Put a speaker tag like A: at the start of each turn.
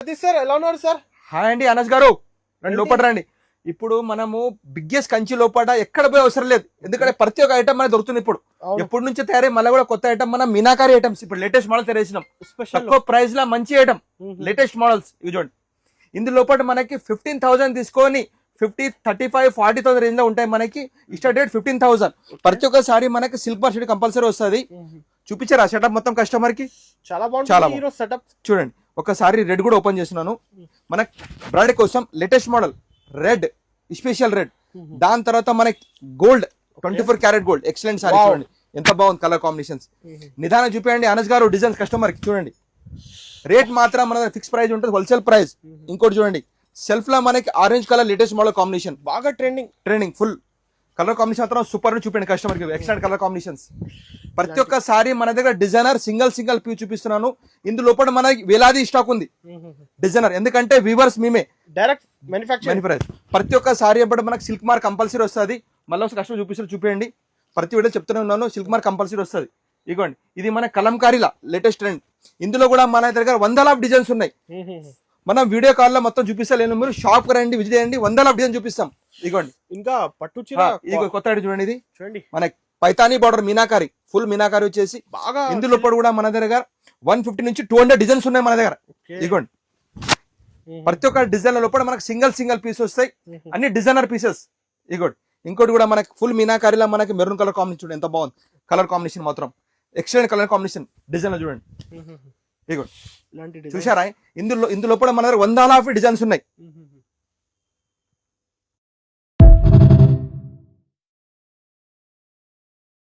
A: Sir ఎలా ఉన్నారు sir?
B: Hi అండి అనస్ గారు, రండి లోపల రండి. ఇప్పుడు మనము బిగ్గెస్ట్ కంచి లోపల ఎక్కడ పోయే అవసరం లేదు, ఎందుకంటే ప్రతి ఒక్క ఐటమ్ మనకు దొరుకుతుంది. ఇప్పుడు ఎప్పటి నుంచి తయారై మళ్ళీ కూడా కొత్త ఐటమ్ మనం మీనాకారి ఐటమ్స్ ఇప్పుడు లేటెస్ట్ మోడల్ తయారేసినాం. తక్కువ ప్రైస్ లా మంచి ఐటమ్, లేటెస్ట్ మోడల్స్ ఇవి చూడండి. ఇందులో లోపల మనకి 15,000 తీసుకొని 50, 35, 40,000 రేంజ్ లో ఉంటాయి. మనకి స్టార్ట్ రేట్ 15,000. ప్రతి ఒక్క సారీ మనకి సిల్క్ బార్ షీట్ కంపల్సరీ వస్తుంది. చూపించారా సెటప్ మొత్తం కస్టమర్ కి?
A: చాలా బాగుంది.
B: చాలా
A: సెటప్
B: చూడండి. ఒకసారి రెడ్ కూడా ఓపెన్ చేస్తున్నాను. మన బ్రైడ్ కోసం latest model red, special red. దాని తర్వాత మనకి gold, 24 carat gold. Excellent sorry చూడండి ఎంత బాగుంది కలర్ కాంబినేషన్స్. నిదానం చూపించండి అనస్ గారు డిజైన్స్ కస్టమర్ కి. చూడండి రేట్ మాత్రం మన ఫిక్స్ ప్రైస్ ఉంటుంది, హోల్సేల్ ప్రైస్. ఇంకోటి చూడండి సెల్ఫ్ లో మనకి orange colour latest model combination,
A: బాగా ట్రెండింగ్
B: ఫుల్ కలర్ కాంబినేషన్ మాత్రం సూపర్. చూపించండి కస్టమర్ కి ఎక్సలెంట్ కలర్ కాంబినేషన్స్. ప్రతి ఒక్క సారీ మన దగ్గర డిజైనర్ సింగిల్ పీస్ చూపిస్తున్నాను. ఇందులో లోపల మనకి వేలాది స్టాక్ ఉంది డిజైనర్, ఎందుకంటే వీవర్స్ మేమే
A: డైరెక్ట్ మ్యానుఫ్యాక్చర్.
B: ప్రతి ఒక్క సారీ అప్పుడు మనకి సిల్క్ మార్క్ కంపల్సరీ వస్తుంది. మళ్ళీ ఒక కస్టమర్ చూపించండి. ప్రతి వీడియో చెప్తూనే ఉన్నాను, సిల్క్ మార్క్ కంపల్సరీ వస్తుంది. ఇదిగోండి ఇది మన కలంకారీలా లేటెస్ట్ ట్రెండ్. ఇందులో కూడా మన దగ్గర వందల డిజైన్స్ ఉన్నాయి. మనం వీడియో కాల్ లో మొత్తం చూపిస్తలేను, మీరు షాప్ రండి, విజిట్ చేయండి, వందల డిజైన్ చూపిస్తాం. ఇదిగోండి
A: ఇంకా పట్టు చీర,
B: ఇది కొత్త ఐటమ్ చూడండి. ఇది
A: చూడండి
B: మన పైతానీ బార్డర్ మీనాకారి, ఫుల్ మీనాకారి వచ్చేసి
A: బాగా.
B: ఇందులో కూడా మన దగ్గర 150 నుంచి 200 డిజైన్స్ ఉన్నాయి మన దగ్గర. ఇదిగోండి ప్రతి ఒక్క డిజైన్ లోపల మనకు సింగిల్ పీస్ వస్తాయి, అన్ని డిజైనర్ పీసెస్. ఇదిగోండి ఇంకోటి కూడా మనకి ఫుల్ మీనాకారిలో మనకి మెరూన్ కలర్ కాంబినేషన్ చూడండి ఎంత బాగుంది. కలర్ కాంబినేషన్ మాత్రం ఎక్సలెంట్ కలర్ కాంబినేషన్ డిజైన్ చూడండి. ఇదిగోండి చూసారా? ఇందులో కూడా మన దగ్గర వందల డిజైన్స్ ఉన్నాయి.